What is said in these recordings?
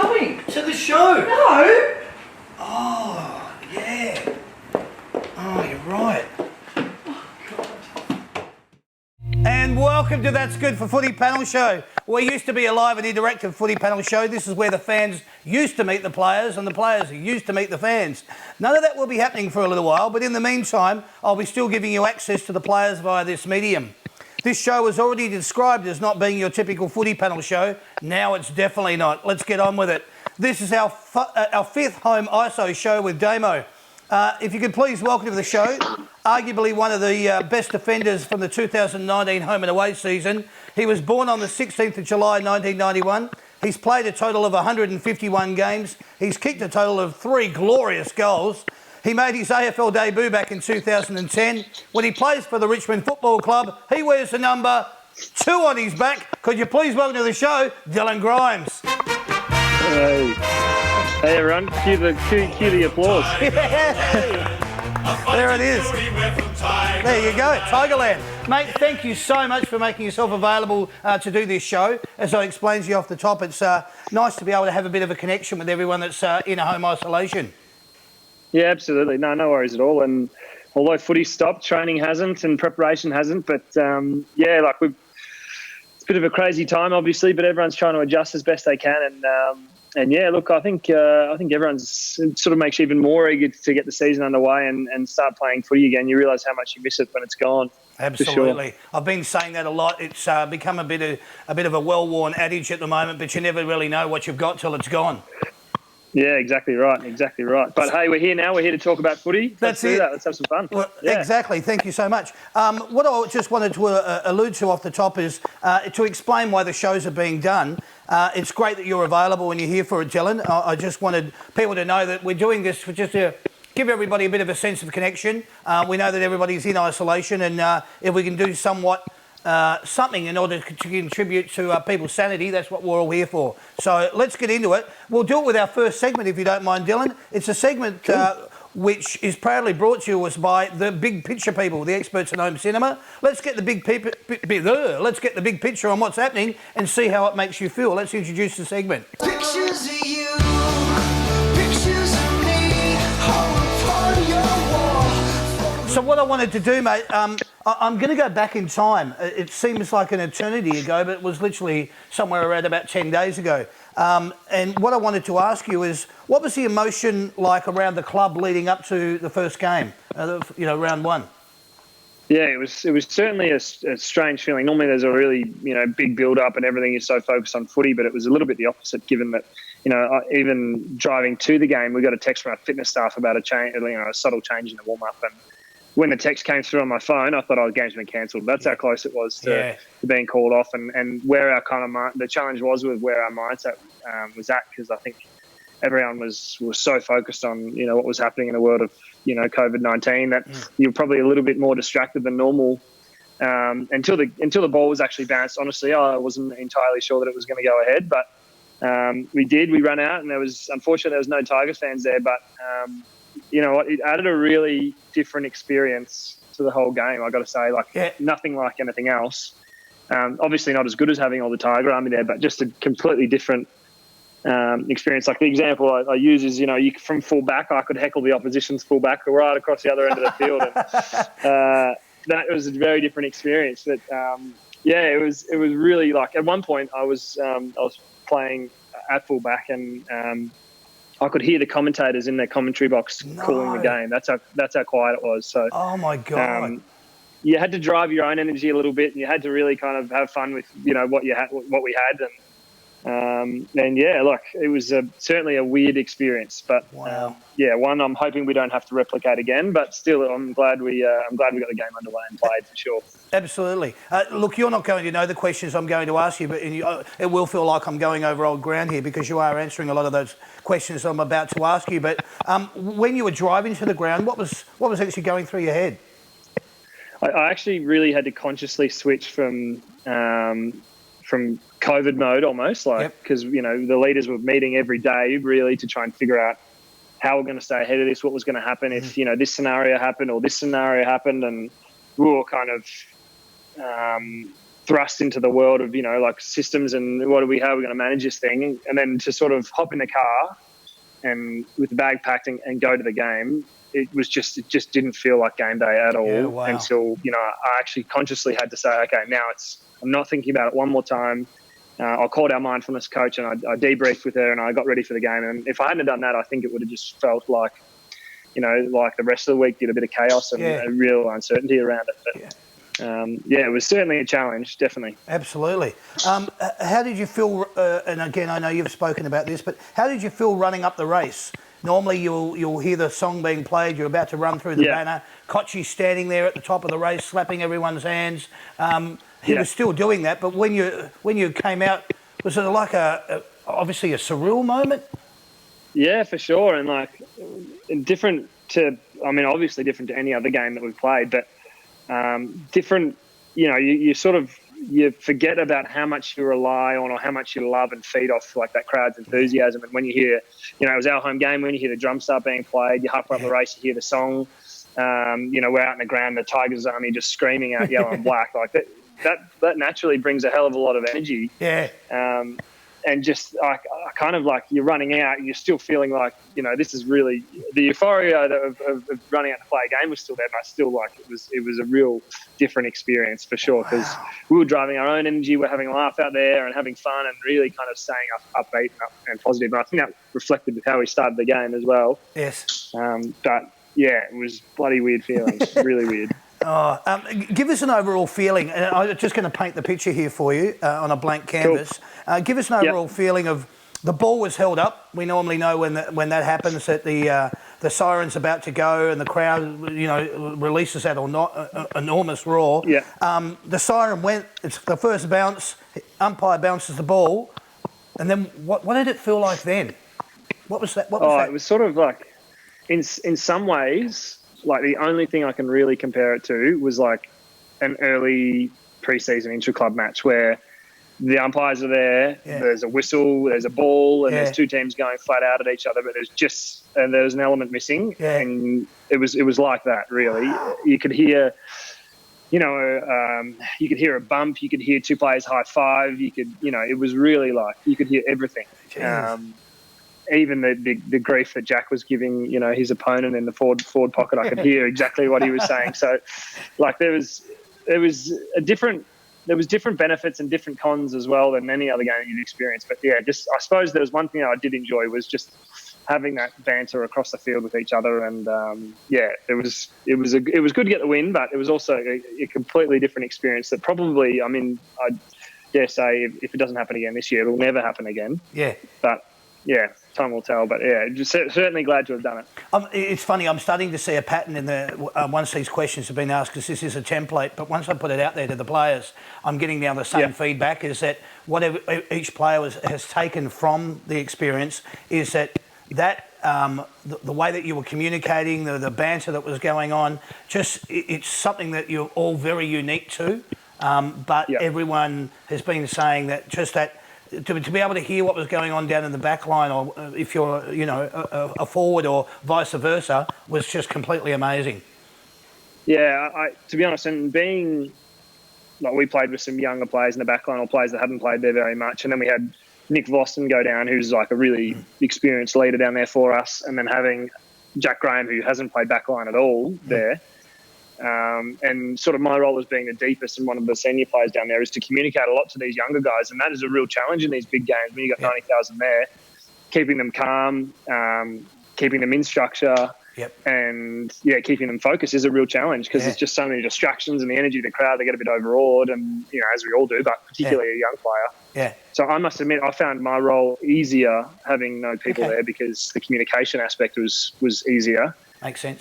going? To the show? No. Oh, yeah. Oh, you're right. And welcome to That's Good for Footy panel show. We used to be a live and interactive footy panel show. This is where the fans used to meet the players and the players used to meet the fans. None of that will be happening for a little while, but in the meantime, I'll be still giving you access to the players via this medium. This show was already described as not being your typical footy panel show. Now it's definitely not. Let's get on with it. This is our fifth HOMEISO show with Damo. If you could please welcome to the show, arguably one of the best defenders from the 2019 home and away season. He was born on the 16th of July 1991. He's played a total of 151 games. He's kicked a total of 3 glorious goals. He made his AFL debut back in 2010. When he plays for the Richmond Football Club, he wears the number 2 on his back. Could you please welcome to the show, Dylan Grimes? Hey, everyone. Cue the applause. There it is. There you go, Tigerland. Mate, thank you so much for making yourself available to do this show. As I explained to you off the top, it's nice to be able to have a bit of a connection with everyone that's in a home isolation. Yeah, absolutely. No worries at all. And although footy stopped, training hasn't and preparation hasn't. But, it's a bit of a crazy time, obviously, but everyone's trying to adjust as best they can. And yeah, look, I think everyone's it sort of makes you even more eager to get the season underway and start playing footy again. You realise how much you miss it when it's gone. Absolutely. Sure. I've been saying that a lot. It's become a bit of a well-worn adage at the moment, but you never really know what you've got till it's gone. Yeah, exactly right. But hey, we're here now. We're here to talk about footy. Let's do that. Let's have some fun. Well, yeah. Exactly. Thank you so much. What I just wanted to allude to off the top is to explain why the shows are being done. It's great that you're available and you're here for it, Dylan. I just wanted people to know that we're doing this for just to give everybody a bit of a sense of connection. We know that everybody's in isolation, and if we can do somewhat something in order to contribute to people's sanity, that's what we're all here for. So let's get into it. We'll do it with our first segment, if you don't mind, Dylan. It's a segment which is proudly brought to us by the big picture people, the experts in home cinema. Let's get the big picture on what's happening and see how it makes you feel. Let's introduce the segment. Pictures of you, pictures of me, all upon your wall. So what I wanted to do, mate, I'm going to go back in time. It seems like an eternity ago, but it was literally somewhere around about 10 days ago. And what I wanted to ask you is, what was the emotion like around the club leading up to the first game, round one? Yeah, it was certainly a strange feeling. Normally there's a really, big build-up and everything is so focused on footy, but it was a little bit the opposite, given that, even driving to the game, we got a text from our fitness staff about a subtle change in the warm-up. And when the text came through on my phone, I thought the game's been cancelled. That's how close it was to being called off, and where our the challenge was with where our mindset was at, because I think everyone was so focused on what was happening in the world of COVID-19 that you were probably a little bit more distracted than normal until the ball was actually bounced. Honestly, I wasn't entirely sure that it was going to go ahead, but we ran out, and unfortunately there was no Tigers fans there, but you know what? It added a really different experience to the whole game, I got to say. Nothing like anything else. Obviously not as good as having all the Tiger Army there, but just a completely different experience. Like the example I use is, from full back, I could heckle the opposition's full back right across the other end of the field. And, that was a very different experience. But it was really like, at one point I was playing at full back, and I could hear the commentators in their commentary box calling the game. That's how quiet it was. So, oh my God. You had to drive your own energy a little bit, and you had to really kind of have fun with, what we had. And it was certainly a weird experience, but one I'm hoping we don't have to replicate again. But still, I'm glad we got the game underway and played for sure. Absolutely. Look, you're not going to know the questions I'm going to ask you, but it will feel like I'm going over old ground here, because you are answering a lot of those questions I'm about to ask you. But when you were driving to the ground, what was actually going through your head? I actually really had to consciously switch from COVID mode almost, because the leaders were meeting every day really to try and figure out how we're going to stay ahead of this, what was going to happen if this scenario happened or this scenario happened, and we were kind of thrust into the world of, like systems and how are we going to manage this thing, and then to sort of hop in the car and with the bag packed and go to the game. It just didn't feel like game day at all until, I actually consciously had to say, okay, now I'm not thinking about it one more time. I called our mindfulness coach and I debriefed with her and I got ready for the game. And if I hadn't done that, I think it would have just felt like, like the rest of the week did a bit of chaos and a real uncertainty around it. But, it was certainly a challenge, definitely. Absolutely. How did you feel, and again, I know you've spoken about this, but how did you feel running up the race? Normally you'll hear the song being played, you're about to run through the banner, Kochi's standing there at the top of the race, slapping everyone's hands. He was still doing that, but when you came out, was it like obviously a surreal moment? Yeah, for sure, and different to obviously different to any other game that we've played, but different. You sort of forget about how much you rely on or how much you love and feed off like that crowd's enthusiasm. And when you hear, it was our home game, when you hear the drum start being played, you hop up the race, you hear the song. We're out in the ground, the Tigers Army just screaming out yellow and black like that. That naturally brings a hell of a lot of energy. Yeah. And just I kind of like you're running out, and you're still feeling like this is really the euphoria of running out to play a game was still there, but I still it was a real different experience for sure because we were driving our own energy, we're having a laugh out there and having fun and really kind of staying upbeat and positive. And I think that reflected with how we started the game as well. Yes. But yeah, it was bloody weird feeling, really weird. Give us an overall feeling, and I'm just going to paint the picture here for you on a blank canvas. Cool. Give us an overall feeling of the ball was held up. We normally know when that happens that the siren's about to go and the crowd releases that enormous roar. Yeah. The siren went. It's the first bounce. Umpire bounces the ball, and then what did it feel like then? What was that? It was sort of like in some ways. Like the only thing I can really compare it to was like an early pre-season intra-club match where the umpires are there, there's a whistle, there's a ball, and there's two teams going flat out at each other, but there's an element missing, and it was like that really. You could hear, you could hear a bump, you could hear two players high five, you could, it was really like you could hear everything. Even the grief that Jack was giving, his opponent in the forward pocket, I could hear exactly what he was saying. So, like there was different benefits and different cons as well than any other game you'd experienced. But yeah, I suppose there was one thing that I did enjoy was just having that banter across the field with each other, and it was good to get the win, but it was also a completely different experience that probably, I dare say, if it doesn't happen again this year, it'll never happen again. Yeah, but. Yeah, time will tell, but yeah, just certainly glad to have done it. It's funny, I'm starting to see a pattern in once these questions have been asked, because this is a template, but once I put it out there to the players, I'm getting now the same feedback, is that whatever each player has taken from the experience is that the way that you were communicating, the banter that was going on, it's something that you're all very unique to, but everyone has been saying that to be able to hear what was going on down in the back line, or if you're, a forward or vice versa, was just completely amazing. Yeah, to be honest, and being like we played with some younger players in the back line or players that hadn't played there very much, and then we had Nick Voston go down, who's like a really experienced leader down there for us, and then having Jack Graham, who hasn't played back line at all there. And sort of my role as being the deepest and one of the senior players down there is to communicate a lot to these younger guys, and that is a real challenge in these big games when you've got 90,000 there, keeping them calm, keeping them in structure, and keeping them focused is a real challenge because there's just so many distractions and the energy of the crowd, they get a bit overawed, and as we all do, but particularly a young player. So I must admit, I found my role easier having no people there because the communication aspect was easier. Makes sense.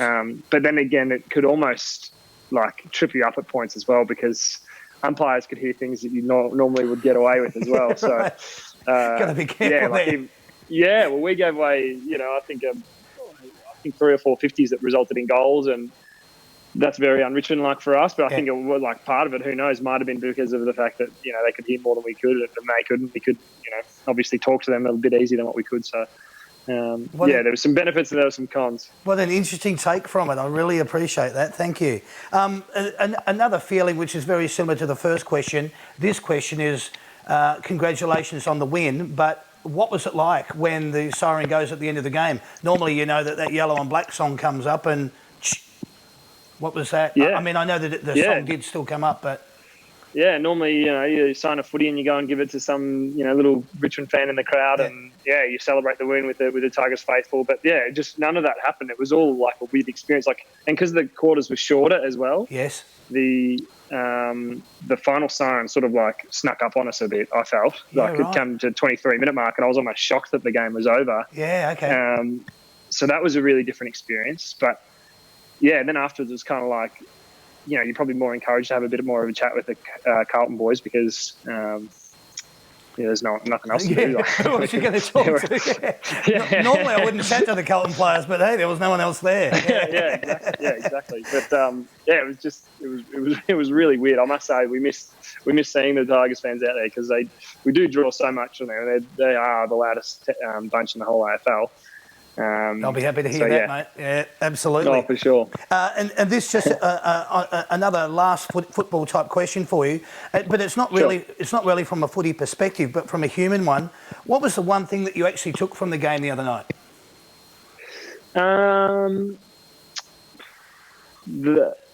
But then again, it could almost like trip you up at points as well because umpires could hear things that you normally would get away with as well. So, got to be careful there. Well, we gave away, I think 3 or 4 50s that resulted in goals, and that's very un-Richmond-like for us. But I think it was like part of it, who knows, might have been because of the fact that they could hear more than we could, and they couldn't. We could, obviously talk to them a bit easier than what we could. So. There were some benefits and there were some cons. What an interesting take from it. I really appreciate that. Thank you. Another feeling which is very similar to the first question. This question is congratulations on the win, but what was it like when the siren goes at the end of the game? Normally, you know that yellow and black song comes up, and what was that? Yeah. I mean, I know that the song did still come up, but... Yeah, normally, you sign a footy and you go and give it to some, little Richmond fan in the crowd, and you celebrate the win with the Tigers faithful. But yeah, just none of that happened. It was all like a weird experience. And because the quarters were shorter as well. Yes. The final siren sort of like snuck up on us a bit. I felt it came to 23-minute mark, and I was almost shocked that the game was over. Yeah. Okay. So that was a really different experience. But yeah, then afterwards it was kind of like, you're probably more encouraged to have a bit more of a chat with the Carlton boys because there's nothing else to do. What was you going to talk to? Normally I wouldn't chat to the Carlton players, but hey, there was no one else there. Exactly. But it was really weird. I must say we missed seeing the Tigers fans out there because we do draw so much on them. They are the loudest bunch in the whole AFL. I'll be happy to hear that, mate. Yeah, absolutely. Oh, for sure. And this just another last football type question for you, but it's not really from a footy perspective, but from a human one. What was the one thing that you actually took from the game the other night?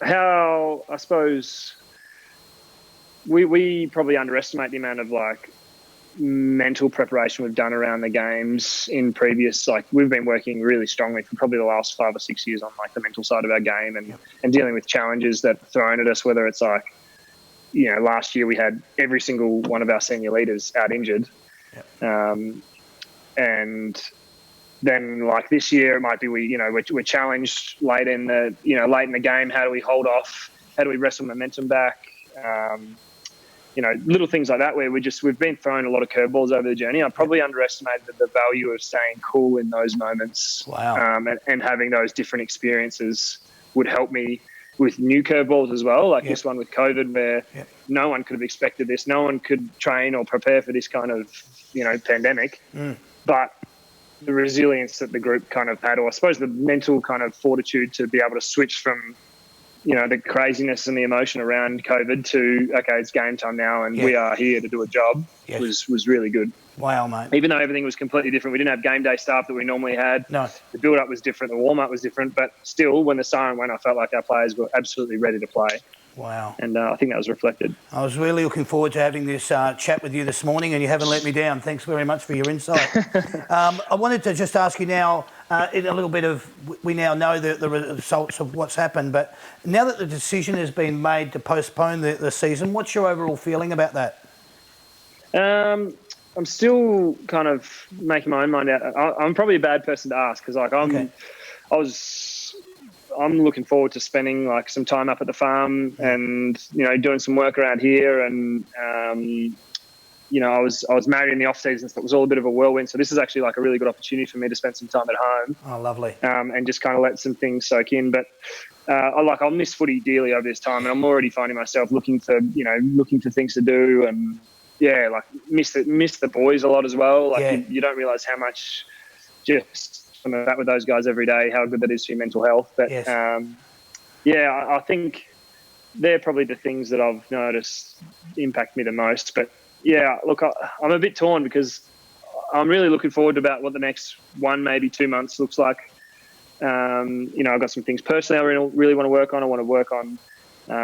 How I suppose we probably underestimate the amount of mental preparation we've done around the games in previous, we've been working really strongly for probably the last 5 or 6 years on the mental side of our game and dealing with challenges that are thrown at us, whether it's last year we had every single one of our senior leaders out injured. And then this year it might be we're challenged late in the game. How do we hold off? How do we wrestle momentum back? Little things like that where we've been thrown a lot of curveballs over the journey. I probably underestimated the value of staying cool in those moments. Wow. And having those different experiences would help me with new curveballs as well, this one with COVID where no one could have expected this. No one could train or prepare for this kind of, pandemic. But the resilience that the group kind of had, or I suppose the mental kind of fortitude to be able to switch from the craziness and the emotion around COVID to, okay, it's game time now and we are here to do a job was really good. Wow, mate. Even though everything was completely different, we didn't have game day staff that we normally had. No. The build-up was different, the warm-up was different, but still, when the siren went, I felt like our players were absolutely ready to play. Wow. And I think that was reflected. I was really looking forward to having this chat with you this morning, and you haven't let me down. Thanks very much for your insight. I wanted to just ask you now, in a little bit of, we now know the results of what's happened, but now that the decision has been made to postpone the season, what's your overall feeling about that? I'm still kind of making my own mind out. I'm probably a bad person to ask because I'm looking forward to spending some time up at the farm and doing some work around here and I was married in the off season, so it was all a bit of a whirlwind. So this is actually a really good opportunity for me to spend some time at home. Oh, lovely. And just kind of let some things soak in. But I'll miss footy dearly over this time, and I'm already finding myself looking for things to do and miss the boys a lot as well. You don't realise how much just from that with those guys every day, how good that is for your mental health. But I think they're probably the things that I've noticed impact me the most. But look, I'm a bit torn because I'm really looking forward to about what the next 1, maybe 2 months looks like. I've got some things personally I really want to work on. I want to work on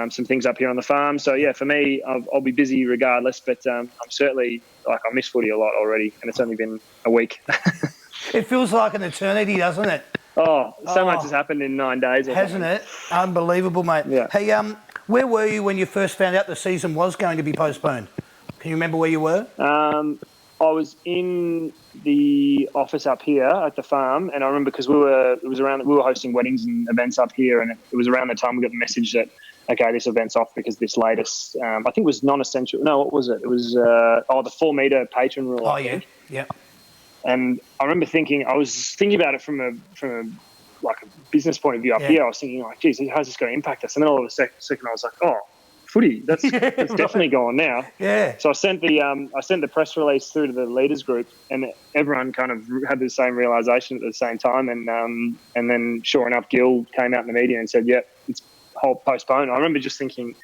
some things up here on the farm. So for me, I'll be busy regardless. But I'm certainly I miss footy a lot already, and it's only been a week. It feels like an eternity, doesn't it? So much has happened in 9 days. Hasn't it? Unbelievable, mate. Yeah. Hey, where were you when you first found out the season was going to be postponed? Can you remember where you were? I was in the office up here at the farm, and I remember because we were hosting weddings and events up here, and it was around the time we got the message that this event's off because this latest I think it was non-essential. No, what was it? It was the 4 metre patron rule. Oh yeah, yeah. And I remember I was thinking about it from a business point of view up here. I was thinking geez, how's this going to impact us? And then all of a second I was like, footy. That's definitely gone now. Yeah. So I sent the press release through to the leaders group, and everyone kind of had the same realization at the same time. And then sure enough, Gil came out in the media and said, "Yep, it's whole postponed." I remember just thinking,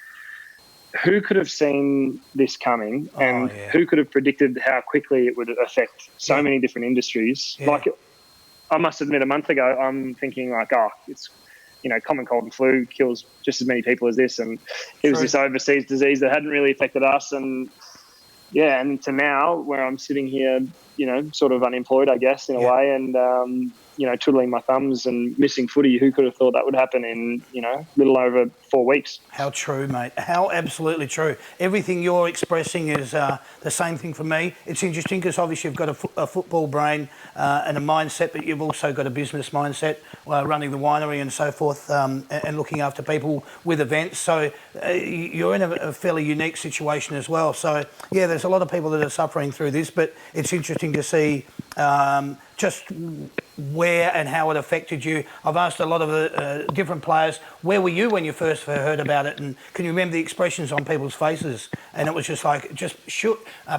who could have seen this coming, and who could have predicted how quickly it would affect so many different industries? Yeah. Like, I must admit, a month ago, I'm thinking like, it's, common cold and flu kills just as many people as this, and it was this overseas disease that hadn't really affected us, and to now where I'm sitting here, sort of unemployed, I guess, in a way, and twiddling my thumbs and missing footy. Who could have thought that would happen in, little over 4 weeks? How true, mate. How absolutely true. Everything you're expressing is the same thing for me. It's interesting because obviously you've got a football brain and a mindset, but you've also got a business mindset, running the winery and so forth, and looking after people with events. So you're in a fairly unique situation as well. So, yeah, there's a lot of people that are suffering through this, but it's interesting to see just where and how it affected you. I've asked a lot of the different players, where were you when you first heard about it? And can you remember the expressions on people's faces? And it was just like,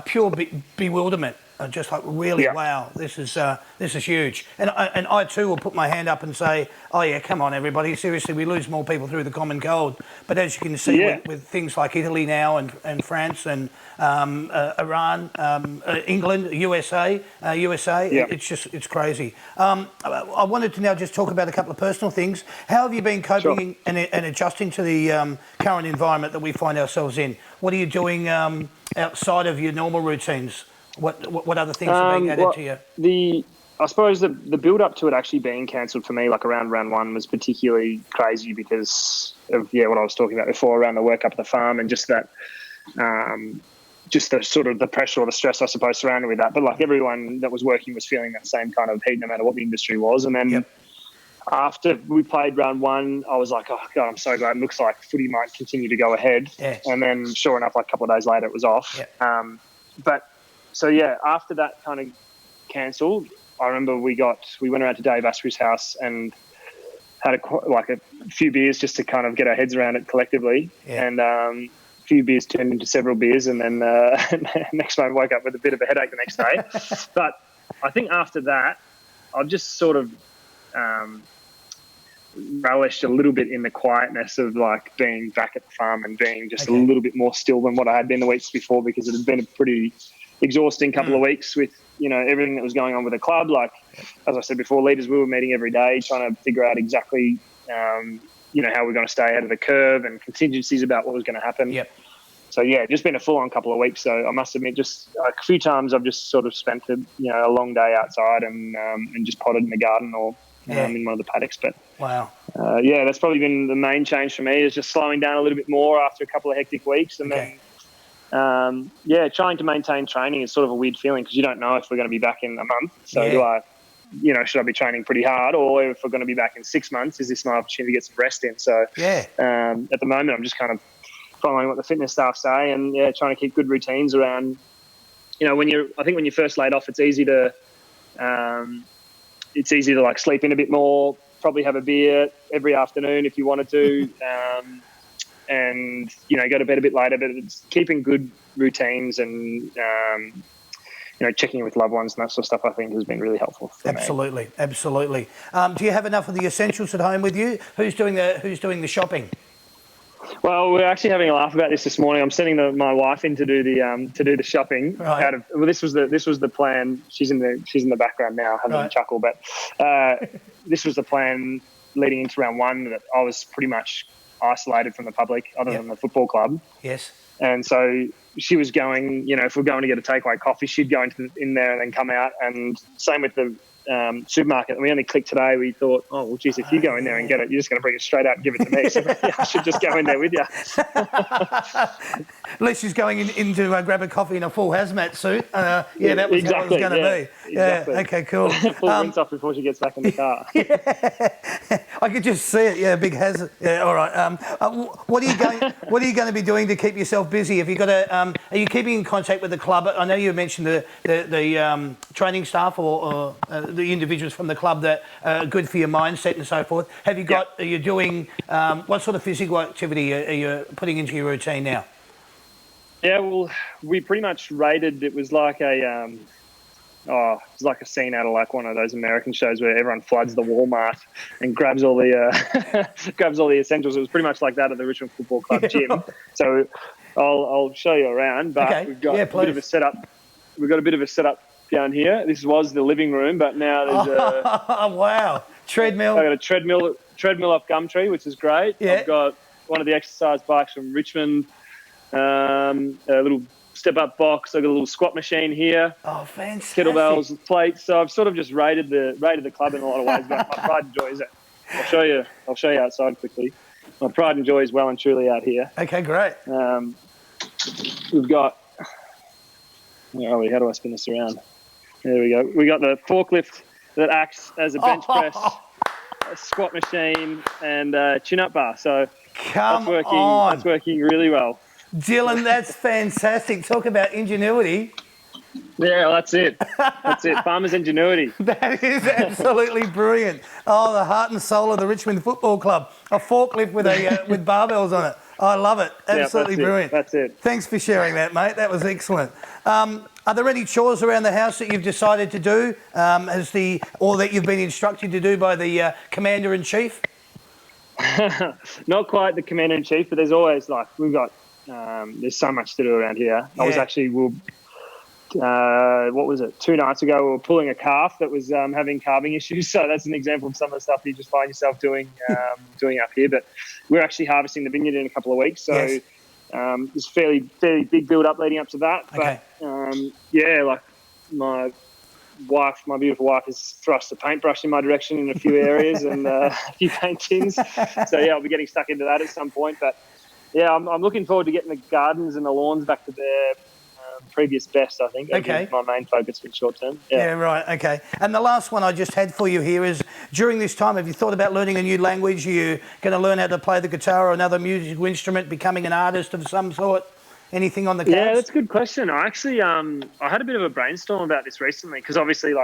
pure bewilderment. Just like, really, wow, this is huge. And I too will put my hand up and say, oh yeah, come on everybody, seriously, we lose more people through the common cold. But as you can see with things like Italy now and France and Iran, England, USA, it's crazy. I wanted to now just talk about a couple of personal things. How have you been coping and adjusting to the current environment that we find ourselves in? What are you doing outside of your normal routines? What other things are being added to you? I suppose the build up to it actually being cancelled for me, like around round one, was particularly crazy because of what I was talking about before around the work up at the farm and just that, just the sort of the pressure or the stress, I suppose, surrounded with that. But like everyone that was working was feeling that same kind of heat, no matter what the industry was. And then after we played round one, I was like, oh God, I'm so glad. It looks like footy might continue to go ahead. Yes. And then sure enough, like a couple of days later, it was off. So after that kind of cancelled, I remember we went around to Dave Asprey's house and had a few beers just to kind of get our heads around it collectively. Yeah. And a few beers turned into several beers, and then next moment woke up with a bit of a headache the next day. But I think after that, I've just sort of relished a little bit in the quietness of like being back at the farm and being just a little bit more still than what I had been the weeks before, because it had been a pretty exhausting couple of weeks with everything that was going on with the club. Like as I said before, leaders, we were meeting every day trying to figure out exactly how we're going to stay ahead of the curve and contingencies about what was going to happen. So just been a full on couple of weeks. So I must admit, just a few times I've just sort of spent a long day outside and just potted in the garden or in one of the paddocks. But that's probably been the main change for me, is just slowing down a little bit more after a couple of hectic weeks. And then trying to maintain training is sort of a weird feeling because you don't know if we're going to be back in a month. So do I, should I be training pretty hard, or if we're going to be back in 6 months, is this my opportunity to get some rest in? So at the moment, I'm just kind of following what the fitness staff say and trying to keep good routines around. When you first laid off, it's easy to like sleep in a bit more, probably have a beer every afternoon if you wanted to. And go to bed a bit later, but it's keeping good routines and checking in with loved ones and that sort of stuff, I think, has been really helpful for me. Absolutely. Do you have enough of the essentials at home with you? Who's doing the shopping? Well, we're actually having a laugh about this morning. I'm sending my wife in to do the shopping. Right. This was the plan. She's in the background now having a chuckle, but this was the plan leading into round one, that I was pretty much isolated from the public other than the football club. Yes. And so she was going, if we're going to get a takeaway coffee, she'd go in there and then come out. And same with the supermarket. We only clicked today. We thought, oh, well, geez, if you go in there and get it, you're just going to bring it straight out and give it to me. So I should just go in there with you. At least she's going in to grab a coffee in a full hazmat suit. That was exactly how it was going to be. Exactly. Okay, cool. Full rinse off before she gets back in the car. I could just see it. Yeah, big hazard. Yeah, all right. What are you going to be doing to keep yourself busy? Have you got Are you keeping in contact with the club? I know you mentioned the training staff or the individuals from the club that are good for your mindset and so forth. Have you got? Are you doing what sort of physical activity are you putting into your routine now? Yeah, well, we pretty much rated. It was like a scene out of like one of those American shows where everyone floods the Walmart and grabs all the grabs all the essentials. It was pretty much like that at the Richmond Football Club gym. So I'll show you around, but we've got a bit of a setup. We've got a bit of a setup down here. This was the living room, but now there's a wow, treadmill. I got a treadmill off Gumtree, which is great. Yeah. I've got one of the exercise bikes from Richmond. A little step-up box. I've got a little squat machine here. Oh, fantastic! Kettlebells, plates. So I've sort of just rated the club in a lot of ways, but my pride and joy is it. I'll show you outside quickly. My pride and joy is well and truly out here. Okay, great. We've got. Where are we? How do I spin this around? There we go. We got the forklift that acts as a bench press, a squat machine, and a chin-up bar. So Come that's working really well. Dylan, that's fantastic. Talk about ingenuity. Yeah, well, that's it. That's it. Farmer's ingenuity. That is absolutely brilliant. Oh, the heart and soul of the Richmond Football Club. A forklift with with barbells on it. I love it. Absolutely brilliant. That's it. Thanks for sharing that, mate. That was excellent. Are there any chores around the house that you've decided to do, or that you've been instructed to do by the Commander-in-Chief? Not quite the Commander-in-Chief, but there's always we've got. There's so much to do around here. Yeah. I was actually, what was it? 2 nights ago, we were pulling a calf that was having calving issues. So that's an example of some of the stuff you just find yourself doing up here. But we're actually harvesting the vineyard in a couple of weeks. So there's fairly big build up leading up to that. But my beautiful wife has thrust a paintbrush in my direction in a few areas and a few paint tins. So I'll be getting stuck into that at some point. But yeah, I'm looking forward to getting the gardens and the lawns back to their previous best, I think. Okay. My main focus for the short term. Yeah, right, okay. And the last one I just had for you here is, during this time, have you thought about learning a new language? Are you going to learn how to play the guitar or another musical instrument, becoming an artist of some sort? Anything on the cards? Yeah, that's a good question. I actually, I had a bit of a brainstorm about this recently because obviously,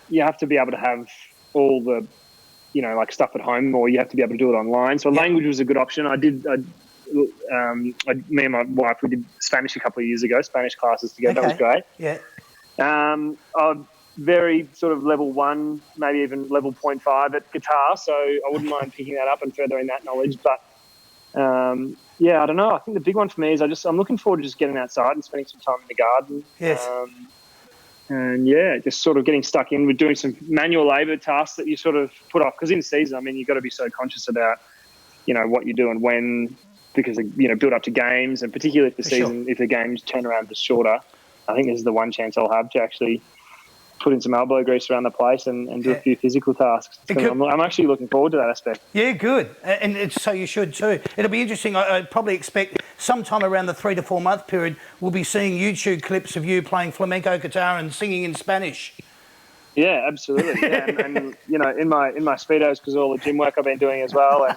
you have to be able to have all the, stuff at home, or you have to be able to do it online. So language was a good option. Me and my wife, we did Spanish a couple of years ago, Spanish classes together. Okay. That was great. Yeah. I'm very sort of level 1, maybe even level 0.5 at guitar, so I wouldn't mind picking that up and furthering that knowledge. But I don't know. I think the big one for me is I'm looking forward to just getting outside and spending some time in the garden. Yes. Just sort of getting stuck in with doing some manual labour tasks that you sort of put off. Because in season, you've got to be so conscious about, what you do and when, because, build up to games, and particularly if the season, if the games turn around to shorter, I think this is the one chance I'll have to actually put in some elbow grease around the place and do a few physical tasks. So I'm actually looking forward to that aspect. Yeah, good. And so you should too. It'll be interesting. I probably expect sometime around the 3 to 4 month period, we'll be seeing YouTube clips of you playing flamenco guitar and singing in Spanish. Yeah, absolutely. Yeah, and in my Speedos, because all the gym work I've been doing as well. And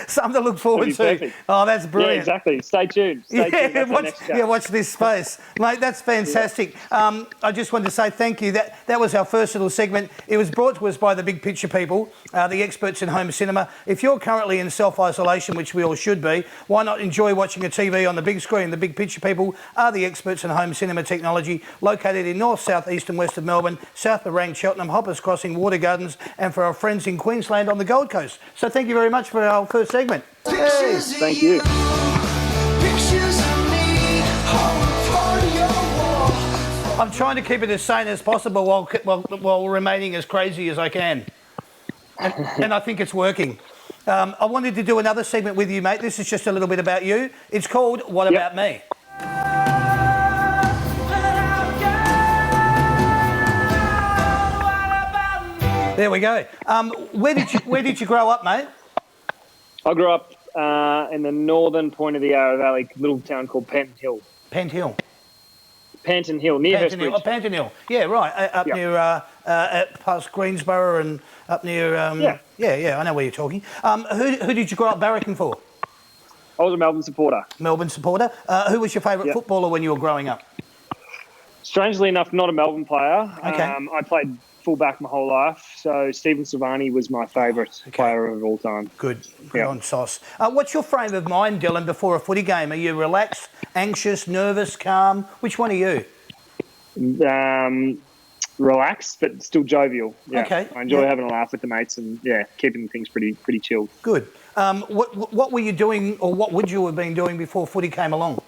something to look forward to. Perfect. Oh, that's brilliant. Yeah, exactly. Stay tuned. Watch this space. Mate, that's fantastic. Yeah. I just wanted to say thank you. That was our first little segment. It was brought to us by the Big Picture people, the experts in home cinema. If you're currently in self-isolation, which we all should be, why not enjoy watching a TV on the big screen? The Big Picture people are the experts in home cinema technology, located in north, south, east and west of Melbourne, south of Rang, Cheltenham, Hoppers Crossing, Water Gardens, and for our friends in Queensland on the Gold Coast. So thank you very much for our first segment. Hey, thank you. I'm trying to keep it as sane as possible while remaining as crazy as I can. And I think it's working. I wanted to do another segment with you, mate. This is just a little bit about you. It's called What About Me? There we go. Where did you grow up, mate? I grew up in the northern point of the Yarra Valley, little town called Panton Hill. Panton Hill, near Hurstbridge. Oh, Panton Hill. Yeah, right. Up near past Greensborough and up near. I know where you're talking. Who did you grow up barracking for? I was a Melbourne supporter. Melbourne supporter. Who was your favourite footballer when you were growing up? Strangely enough, not a Melbourne player. Okay. I played fullback my whole life, so Stephen Silvani was my favourite player of all time. Good on sauce. What's your frame of mind, Dylan, before a footy game? Are you relaxed, anxious, nervous, calm? Which one are you? Relaxed, but still jovial. Yeah. Okay. I enjoy having a laugh with the mates and, keeping things pretty chilled. Good. What were you doing, or what would you have been doing before footy came along?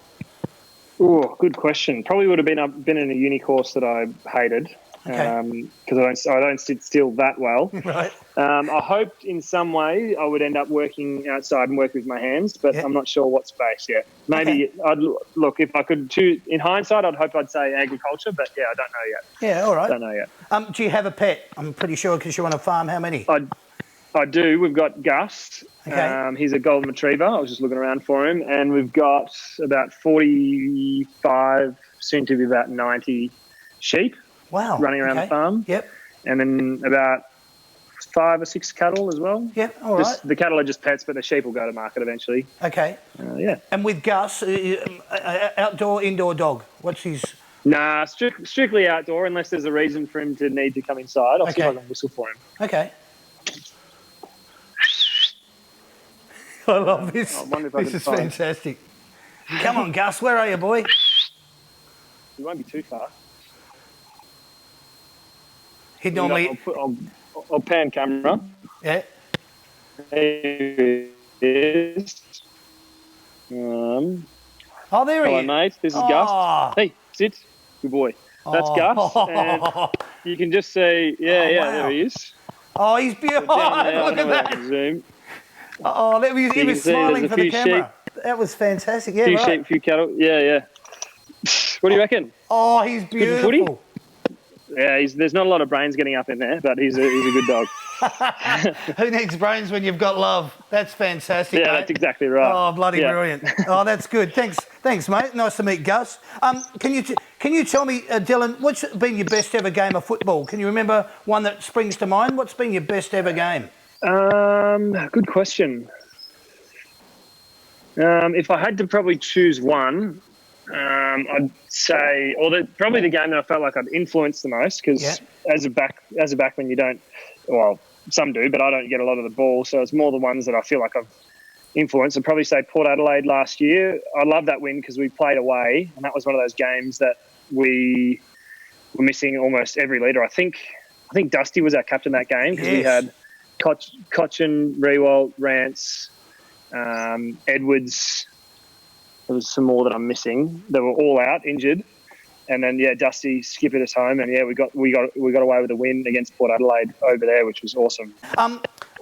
Oh, good question. Probably would have been in a uni course that I hated. Okay. Because I don't sit still that well. Right. I hoped in some way I would end up working outside and work with my hands, but I'm not sure what space yet. Maybe look, if I could choose, in hindsight, I'd say agriculture, but I don't know yet. Yeah, all right. Don't know yet. Do you have a pet? I'm pretty sure because you're on a farm. How many? I do. We've got Gus. Okay. He's a golden retriever. I was just looking around for him. And we've got about 45, soon to be about 90 sheep. Wow. Running around the farm. Yep. And then about 5 or 6 cattle as well. Yep, all right. The cattle are just pets, but the sheep will go to market eventually. Okay. Yeah. And with Gus, outdoor, indoor dog? What's his... Nah, strictly outdoor, unless there's a reason for him to need to come inside. I'll see if I can whistle for him. Okay. I love this. I wonder if I This can is find- fantastic. Come on, Gus, where are you, boy? He won't be too far. He'd normally... I'll pan camera. Yeah. There he is. Oh, there he Hello, is. mate. This is Oh. Gus. Hey, sit. Good boy. That's Gus. And you can just see, wow. there he is. Oh, he's beautiful. Down there, Look I at know I that. can zoom. Oh, he You was can see smiling there's a for the few camera. That was fantastic. Yeah, Few right. sheep, few cattle. Yeah. What do you reckon? Oh, he's for footy? beautiful. Yeah, there's not a lot of brains getting up in there, but he's a good dog. Who needs brains when you've got love? That's fantastic, Yeah, mate. that's exactly right. Oh, bloody Yeah. brilliant. Oh, that's good. Thanks, mate. Nice to meet Gus. Can you tell me, Dylan, what's been your best ever game of football? Can you remember one that springs to mind? What's been your best ever game? Good question. If I had to probably choose one, I'd say, probably the game that I felt like I'd influenced the most, because as a backman, you don't, well, some do, but I don't get a lot of the ball, so it's more the ones that I feel like I've influenced. I'd probably say Port Adelaide last year. I love that win because we played away, and that was one of those games that we were missing almost every leader. I think Dusty was our captain that game, because we had Cochin, Rewalt, Rance, Edwards. There was some more that I'm missing. They were all out, injured, and then Dusty skippered us home, and we got away with a win against Port Adelaide over there, which was awesome.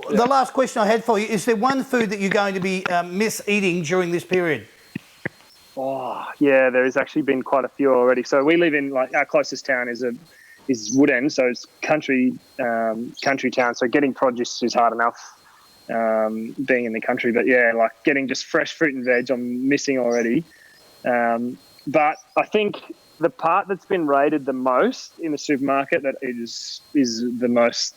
The last question I had for you, is there one food that you're going to be miss eating during this period? Oh, yeah, there has actually been quite a few already. So we live in, our closest town is Woodend, so it's country town. So getting produce is hard enough, being in the country. But getting just fresh fruit and veg, I'm missing already. But I think the part that's been rated the most in the supermarket that is the most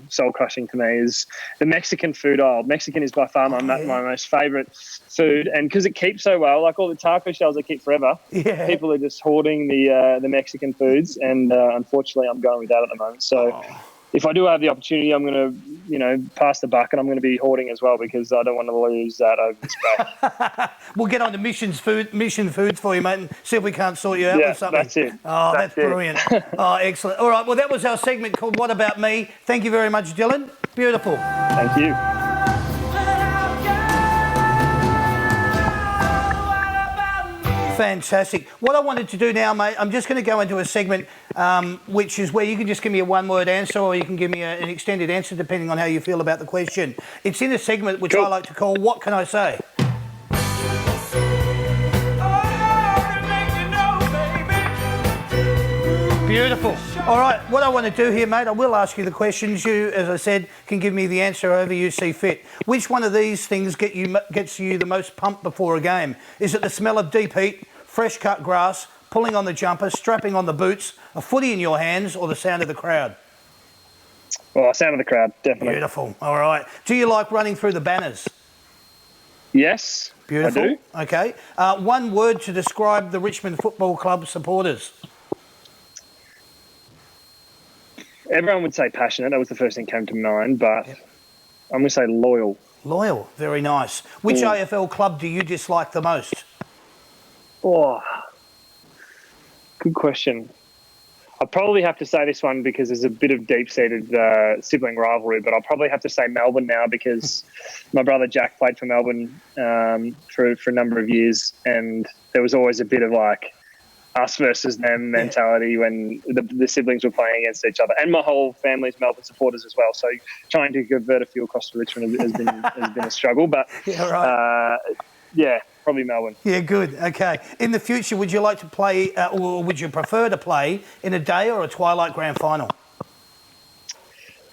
soul crushing to me is the Mexican food aisle. Mexican is by far my most favourite food, and because it keeps so well, like all the taco shells that keep forever. Yeah. People are just hoarding the Mexican foods, and unfortunately, I'm going with that at the moment. So. If I do have the opportunity, I'm going to, pass the buck, and I'm going to be hoarding as well, because I don't want to lose that over the space. We'll get on to Mission Foods for you, mate, and see if we can't sort you out with something. That's it. Oh, that's brilliant. Oh, excellent. All right, well, that was our segment called What About Me. Thank you very much, Dylan. Beautiful. Thank you. Fantastic. What I wanted to do now, mate, I'm just going to go into a segment which is where you can just give me a one-word answer, or you can give me an extended answer depending on how you feel about the question. It's in a segment which I like to call What Can I Say? Beautiful. All right, what I want to do here, mate, I will ask you the questions. You, as I said, can give me the answer however you see fit. Which one of these things gets you the most pumped before a game? Is it the smell of deep heat, fresh cut grass, pulling on the jumper, strapping on the boots, a footy in your hands, or the sound of the crowd? Well, sound of the crowd, definitely. Beautiful. All right. Do you like running through the banners? Yes. Beautiful. I do. Okay. One word to describe the Richmond Football Club supporters. Everyone would say passionate. That was the first thing that came to mind, but I'm going to say loyal. Loyal. Very nice. Which AFL club do you dislike the most? Oh, good question. I'll probably have to say this one because there's a bit of deep-seated sibling rivalry, but I'll probably have to say Melbourne now because my brother Jack played for Melbourne for a number of years, and there was always a bit of like us versus them mentality when the siblings were playing against each other. And my whole family's Melbourne supporters as well, so trying to convert a few across to Richmond has been a struggle. But probably Melbourne. Yeah, good. Okay. In the future, would you like to play, or would you prefer to play in a day or a twilight grand final?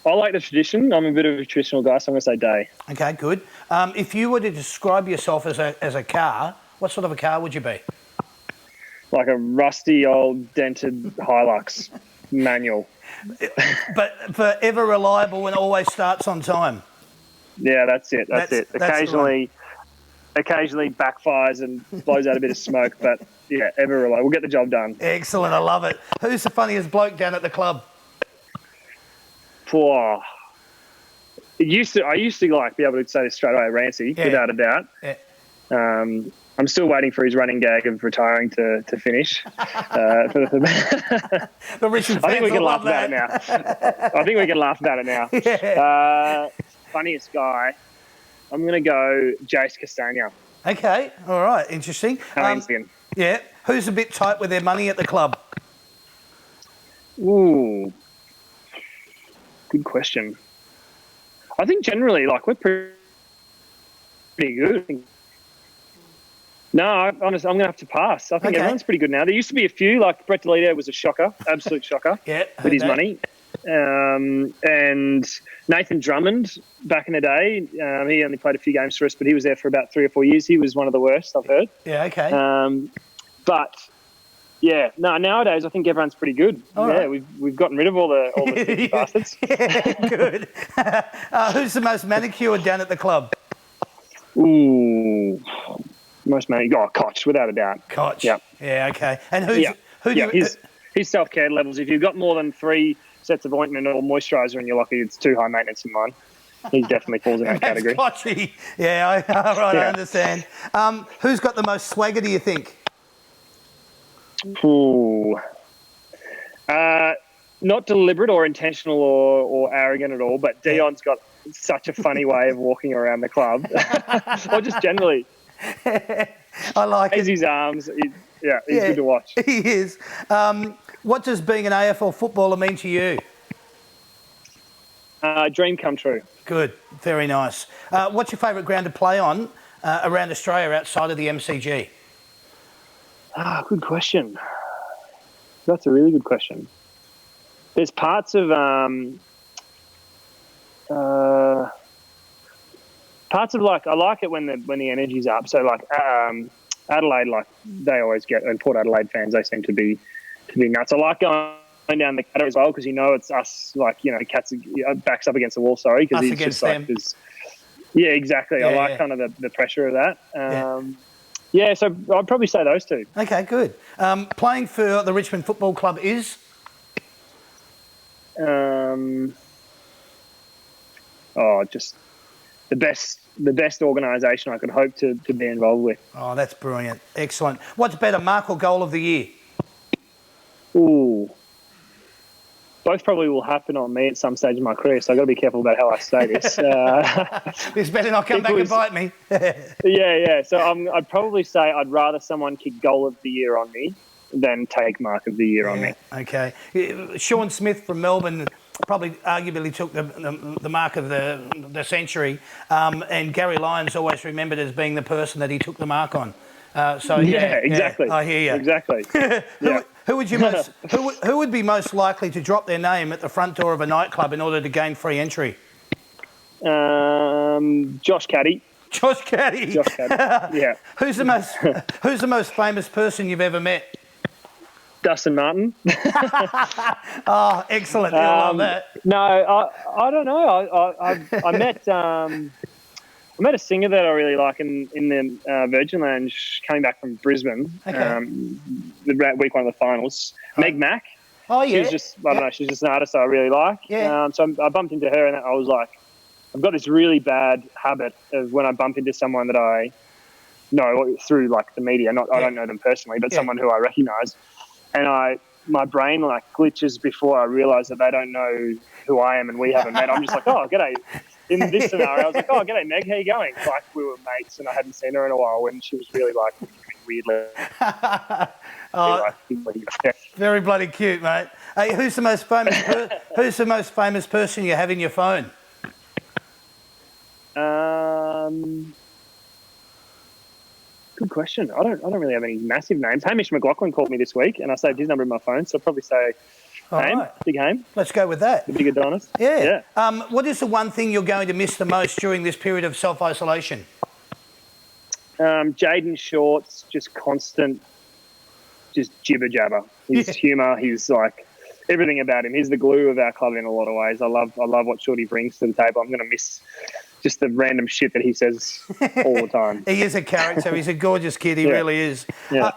I like the tradition. I'm a bit of a traditional guy, so I'm going to say day. Okay, good. If you were to describe yourself as a car, what sort of a car would you be? Like a rusty old dented Hilux manual. But forever reliable and always starts on time. Yeah, that's it. That's it. Occasionally backfires and blows out a bit of smoke, but yeah, ever reliable. We'll get the job done. Excellent, I love it. Who's the funniest bloke down at the club? I used to like be able to say this straight away, Rancy, without a doubt. Yeah. I'm still waiting for his running gag of retiring to finish. The Richmond I think we fans can will laugh love about that. it now. I think we can laugh about it now. Yeah. Funniest guy. I'm going to go Jace Castagna. Okay, all right, interesting. Yeah, who's a bit tight with their money at the club? Ooh, good question. I think generally, like, we're pretty good. No, honestly, I'm going to have to pass. I think everyone's pretty good now. There used to be a few, like Brett DeLito was a shocker, absolute shocker with his money. And Nathan Drummond, back in the day, he only played a few games for us, but he was there for about 3 or 4 years. He was one of the worst, I've heard. Yeah, okay. Nowadays I think everyone's pretty good. Right. We've gotten rid of all the bastards. Yeah, good. Who's the most manicured down at the club? Ooh, most manicured. Oh, Koch, without a doubt. Koch. Yeah. Yeah, okay. And his self-care levels, if you've got more than 3 sets of ointment or moisturiser in your locker, it's too high maintenance in mine. He definitely falls in that category. Kochi. Yeah, I understand. Who's got the most swagger, do you think? Ooh. Not deliberate or intentional or arrogant at all, but Dion's got such a funny way of walking around the club. Or just generally. I like it. His arms. He's good to watch. He is. What does being an AFL footballer mean to you? Dream come true. Good. Very nice. What's your favourite ground to play on around Australia outside of the MCG? Good question. That's a really good question. There's parts of like, I like it when the energy's up. So like Adelaide, like they always get, and Port Adelaide fans, they seem to be nuts. I like going down the Catter as well because it's us, like, Cats backs up against the wall. Sorry, because he's just them. Like this. Yeah, exactly. I like kind of the pressure of that. So I'd probably say those two. Okay, good. Playing for the Richmond Football Club is? Just the best organisation I could hope to be involved with. Oh, that's brilliant. Excellent. What's better, mark or goal of the year? Ooh. Both probably will happen on me at some stage in my career, so I've got to be careful about how I say this. This better not come back and bite me. Yeah. So I'd probably say I'd rather someone kick goal of the year on me than take mark of the year on me. Okay. Sean Smith from Melbourne probably arguably took the mark of the century, and Gary Lyons always remembered as being the person that he took the mark on. Exactly. I hear you. Exactly. Who would be most likely to drop their name at the front door of a nightclub in order to gain free entry? Josh Caddy. Josh Caddy. Yeah. Who's the most famous person you've ever met? Dustin Martin. Oh, excellent. I love that. No, I don't know. I met I met a singer that I really like in the Virgin Lounge coming back from Brisbane. Okay. Week one of the finals. Meg Mac. Oh, yeah. She's just, I don't know, she's just an artist I really like. Yeah. So I bumped into her and I was like, I've got this really bad habit of when I bump into someone that I know through like the media, I don't know them personally, but someone who I recognise, and my brain like glitches before I realise that they don't know who I am and we haven't met. I'm just like, oh, g'day. In this scenario, I was like, oh, g'day, Meg, how you going? Like we were mates and I hadn't seen her in a while when she was really like weirdly. Very bloody cute, mate. Hey, who's the most famous person you have in your phone? Good question. I don't really have any massive names. Hamish McLaughlin called me this week, and I saved his number in my phone, so I'll probably say Haim, right. Big Haim. Let's go with that. The big Adonis. Yeah. What is the one thing you're going to miss the most during this period of self-isolation? Jaden Short's just constant, just jibber jabber. His humour, he's like everything about him. He's the glue of our club in a lot of ways. I love what Shorty brings to the table. I'm going to miss just the random shit that he says all the time. He is a character. He's a gorgeous kid. He really is. Yeah,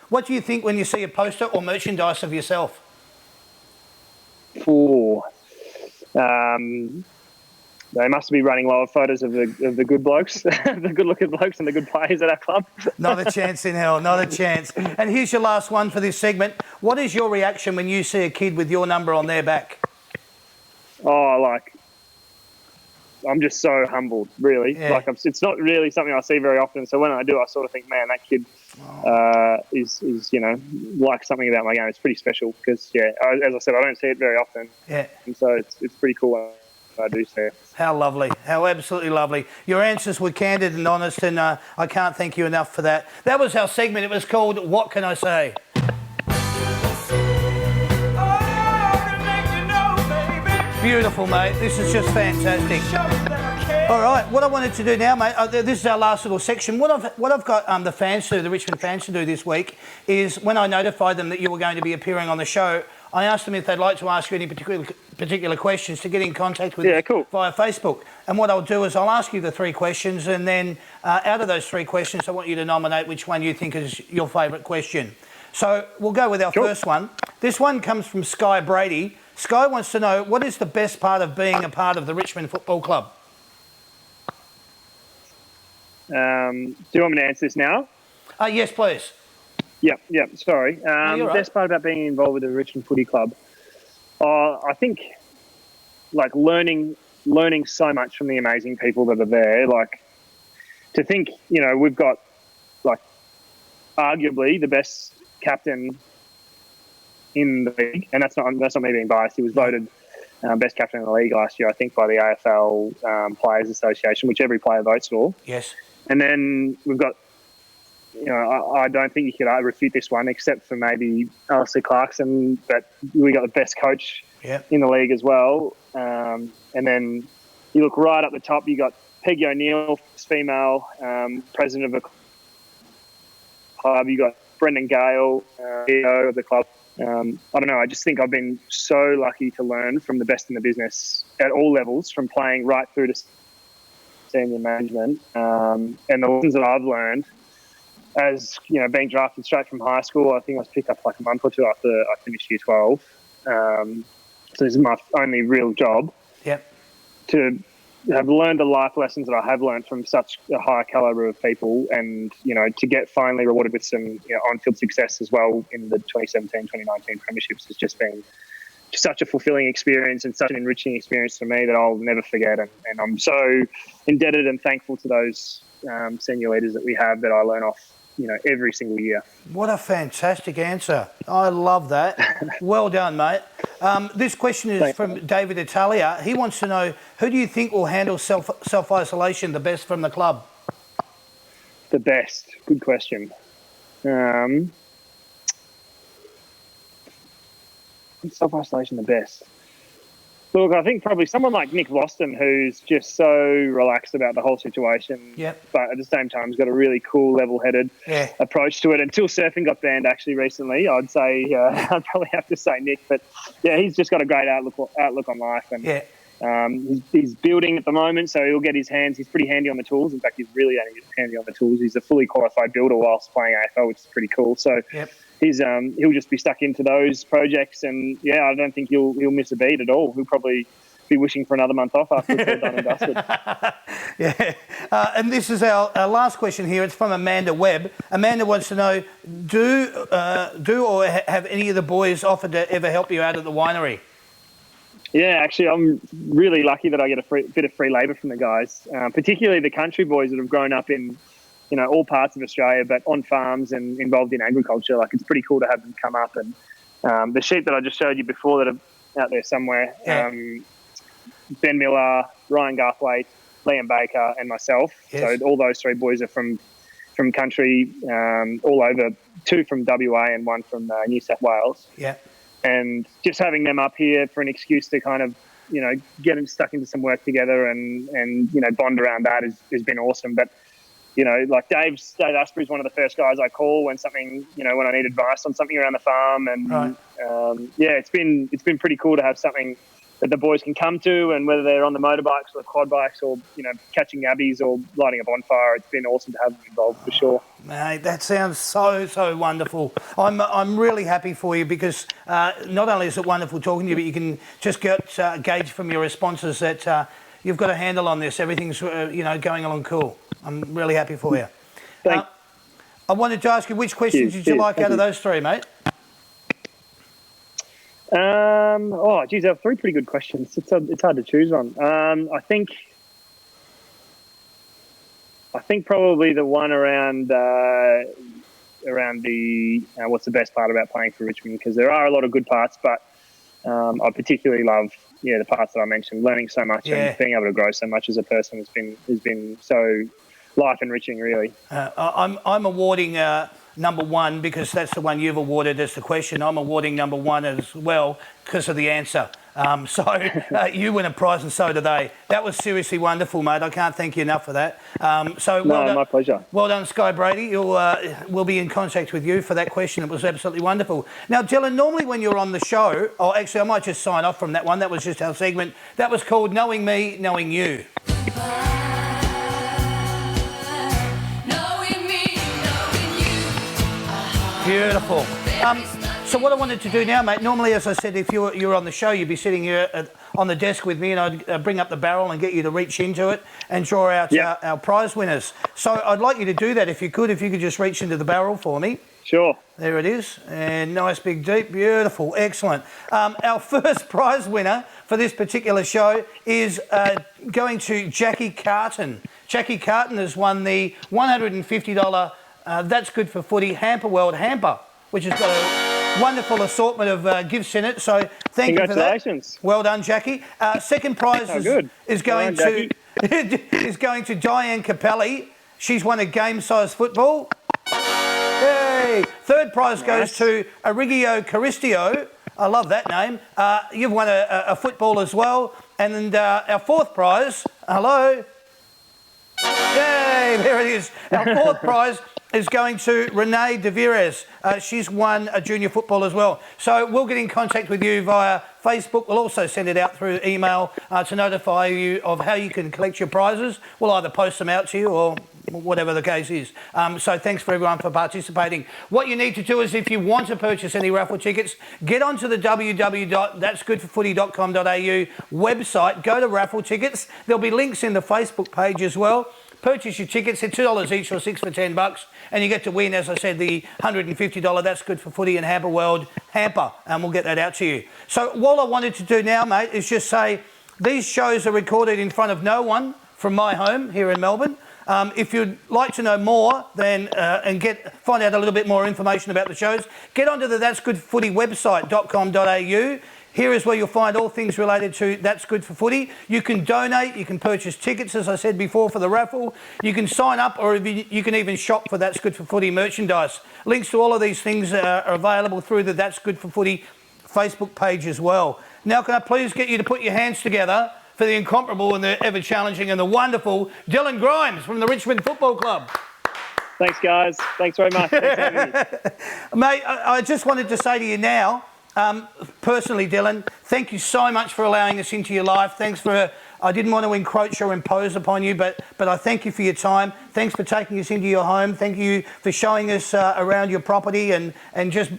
what do you think when you see a poster or merchandise of yourself? They must be running lower photos of the good blokes, the good-looking blokes and the good players at our club. Not a chance in hell, not a chance. And here's your last one for this segment. What is your reaction when you see a kid with your number on their back? Oh, I'm just so humbled, really. Yeah. It's not really something I see very often. So when I do, I sort of think, man, that kid is like something about my game. It's pretty special because, as I said, I don't see it very often. Yeah. And so it's pretty cool when I do see it. How lovely. How absolutely lovely. Your answers were candid and honest, and I can't thank you enough for that. That was our segment. It was called What Can I Say? Beautiful, mate. This is just fantastic. All right, what I wanted to do now, mate, this is our last little section. What I've got the fans to do, the Richmond fans to do this week, is when I notified them that you were going to be appearing on the show, I asked them if they'd like to ask you any particular questions to get in contact with us via Facebook. And what I'll do is I'll ask you the 3 questions, and then out of those 3 questions, I want you to nominate which one you think is your favourite question. So we'll go with our first one. This one comes from Sky Brady. Sky wants to know, what is the best part of being a part of the Richmond Football Club? Do you want me to answer this now? Yes, please. Yep, sorry. No, the best part about being involved with the Richmond Footy Club, I think, learning so much from the amazing people that are there. To think, we've got, arguably the best captain in the league, and that's not me being biased. He was voted best captain in the league last year, I think, by the AFL Players Association, which every player votes for. Yes. And then we've got, I don't think you could refute this one, except for maybe Alistair Clarkson, but we got the best coach in the league as well. And then you look right up the top, you got Peggy O'Neill, female president of the club. You got Brendan Gale, CEO of the club. I don't know. I just think I've been so lucky to learn from the best in the business at all levels, from playing right through to senior management. And the lessons that I've learned as, being drafted straight from high school, I think I was picked up a month or two after I finished year 12. So this is my only real job. Yep. To have learned the life lessons that I have learned from such a high calibre of people, and, to get finally rewarded with some on-field success as well in the 2017-2019 premierships has just been such a fulfilling experience and such an enriching experience for me that I'll never forget. And I'm so indebted and thankful to those senior leaders that we have that I learn off, every single year. What a fantastic answer. I love that. Well done, mate. This question is from David Italia. He wants to know, who do you think will handle self-isolation the best from the club? The best? Good question. Self-isolation the best? Look, I think probably someone like Nick Voston, who's just so relaxed about the whole situation, but at the same time has got a really cool, level-headed approach to it. Until surfing got banned actually recently, I'd say I'd probably have to say Nick. But, he's just got a great outlook on life. And He's building at the moment, so he'll get his hands. He's pretty handy on the tools. In fact, he's really handy on the tools. He's a fully qualified builder whilst playing AFL, which is pretty cool. So he'll just be stuck into those projects, and I don't think he'll miss a beat at all. He'll probably be wishing for another month off after it's all done and dusted. And this is our last question here. It's from Amanda Webb. Amanda wants to know, do or have any of the boys offered to ever help you out at the winery? Yeah, actually, I'm really lucky that I get a bit of free labour from the guys, particularly the country boys that have grown up in, all parts of Australia, but on farms and involved in agriculture. Like, it's pretty cool to have them come up. And the sheep that I just showed you before that are out there somewhere, Ben Miller, Ryan Garthwaite, Liam Baker, and myself. Yes. So all those three boys are from country all over, 2 from WA and 1 from New South Wales. Yeah. And just having them up here for an excuse to kind of, get them stuck into some work together and bond around that has been awesome. But, like Dave Asprey is one of the first guys I call when something, when I need advice on something around the farm. And, it's been pretty cool to have something that the boys can come to, and whether they're on the motorbikes or the quad bikes or, catching abbies or lighting a bonfire, it's been awesome to have them involved for sure. Mate, that sounds so wonderful. I'm really happy for you because not only is it wonderful talking to you, but you can just get gauge from your responses that you've got a handle on this. Everything's, going along cool. I'm really happy for you. Thanks. I wanted to ask you, which questions did you like out of those three, mate? There are 3 pretty good questions. It's hard to choose one. I think probably the one around the what's the best part about playing for Richmond, because there are a lot of good parts, but I particularly love the parts that I mentioned. Learning so much and being able to grow so much as a person has been so life enriching, really. I'm awarding number 1 because that's the one you've awarded as the question. I'm awarding number 1 as well because of the answer. You win a prize and so do they. That was seriously wonderful, mate. I can't thank you enough for that. My pleasure. Well done, Sky Brady. We'll be in contact with you for that question. It was absolutely wonderful. Now, Dylan, normally when you're on the show, I might just sign off from that one. That was just our segment. That was called Knowing Me, Knowing You. Beautiful. So what I wanted to do now, mate, normally, as I said, if you're on the show, you'd be sitting here on the desk with me and I'd bring up the barrel and get you to reach into it and draw out our prize winners. So I'd like you to do that if you could just reach into the barrel for me. Sure. There it is. And nice, big, deep. Beautiful. Excellent. Our first prize winner for this particular show is going to Jackie Carton. Jackie Carton has won the $150 That's Good for Footy Hamper World Hamper, which has got a wonderful assortment of gifts in it. So thank you for that. Congratulations. Well done, Jackie. Second prize is going to Diane Capelli. She's won a game-sized football. Yay! Third prize goes to Arigio Caristio. I love that name. You've won a football as well. And then our fourth prize, hello. Yay, there it is. Our fourth prize is going to Renee De Vires. She's won a junior football as well. So we'll get in contact with you via Facebook. We'll also send it out through email to notify you of how you can collect your prizes. We'll either post them out to you or whatever the case is. So thanks for everyone for participating. What you need to do is, if you want to purchase any raffle tickets, get onto the www.that'sgoodforfooty.com.au website, go to raffle tickets. There'll be links in the Facebook page as well. Purchase your tickets, they're $2 each or $6 for $10, and you get to win, as I said, the $150 That's Good for Footy and Hamper World hamper, and we'll get that out to you. So what I wanted to do now, mate, is just say these shows are recorded in front of no one from my home here in Melbourne. If you'd like to know more and find out a little bit more information about the shows, get onto the That's Good Footy website.com.au. Here is where you'll find all things related to That's Good for Footy. You can donate, you can purchase tickets, as I said before, for the raffle. You can sign up, or you can even shop for That's Good for Footy merchandise. Links to all of these things are available through the That's Good for Footy Facebook page as well. Now, can I please get you to put your hands together for the incomparable and the ever-challenging and the wonderful Dylan Grimes from the Richmond Football Club. Thanks, guys. Thanks very much. Thanks for having me. Mate, I just wanted to say to you now, Personally, Dylan, thank you so much for allowing us into your life. Thanks for, I didn't want to encroach or impose upon you, but I thank you for your time. Thanks for taking us into your home. Thank you for showing us around your property and just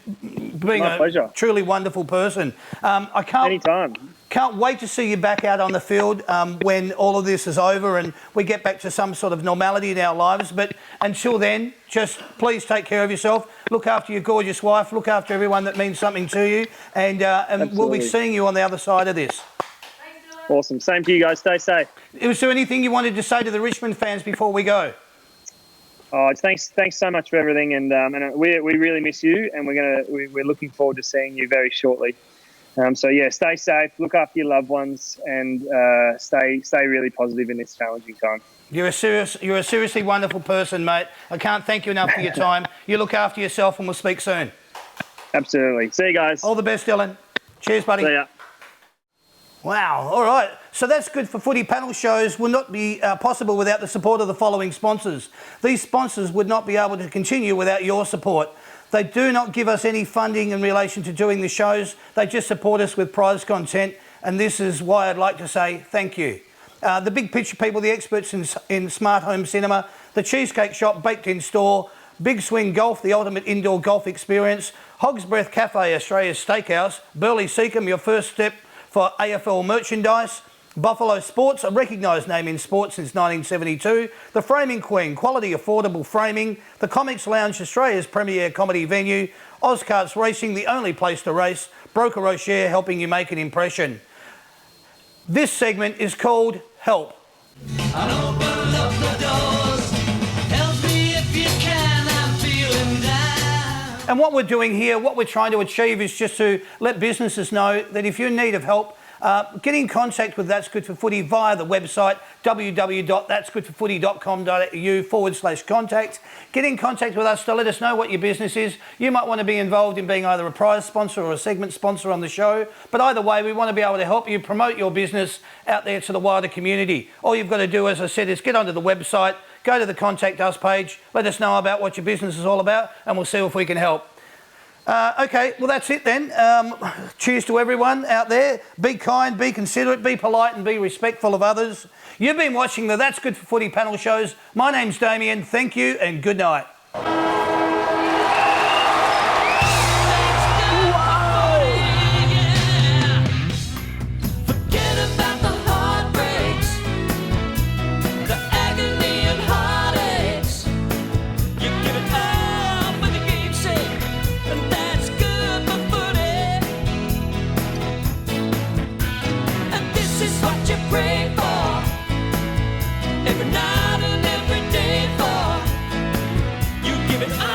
being My pleasure. Truly wonderful person. Anytime. Can't wait to see you back out on the field when all of this is over and we get back to some sort of normality in our lives. But until then, just please take care of yourself. Look after your gorgeous wife. Look after everyone that means something to you. And we'll be seeing you on the other side of this. Awesome. Same to you guys. Stay safe. Was there anything you wanted to say to the Richmond fans before we go? Oh, thanks so much for everything, and we really miss you, and we're looking forward to seeing you very shortly. So yeah, stay safe, look after your loved ones, and stay really positive in this challenging time. You're a seriously wonderful person, mate. I can't thank you enough for your time. You look after yourself, and we'll speak soon. Absolutely. See you guys. All the best, Dylan. Cheers, buddy. See ya. Wow, all right. So that's good for footy panel shows will not be possible without the support of the following sponsors. These sponsors would not be able to continue without your support. They do not give us any funding in relation to doing the shows. They just support us with prize content, and this is why I'd like to say thank you. The Big Picture people, the experts in smart home cinema, the Cheesecake Shop, Baked In Store, Big Swing Golf, the ultimate indoor golf experience, Hog's Breath Cafe, Australia's Steakhouse, Burley Seacombe, your first step for AFL merchandise, Buffalo Sports, a recognised name in sports since 1972, the Framing Queen, quality affordable framing, the Comics Lounge, Australia's premier comedy venue, Ozcarts Racing, the only place to race, BrokerrocheR, helping you make an impression. This segment is called Help. And open up the doors. Help me if you can, I'm feeling down. And what we're doing here, what we're trying to achieve is just to let businesses know that if you're in need of help, get in contact with That's Good for Footy via the website www.that'sgoodforfooty.com.au/contact. Get in contact with us to let us know what your business is. You might want to be involved in being either a prize sponsor or a segment sponsor on the show. But either way, we want to be able to help you promote your business out there to the wider community. All you've got to do, as I said, is get onto the website, go to the Contact Us page, let us know about what your business is all about, and we'll see if we can help. Okay, well, that's it then. Cheers to everyone out there. Be kind, be considerate, be polite and be respectful of others. You've been watching the That's Good for Footy panel shows. My name's Damien. Thank you and good night. Forget about the heartbreaks, the agony and heartaches. You give it all for the game's sake, and that's good for footy. And this is what you pray for, every night and every day for. You give it all.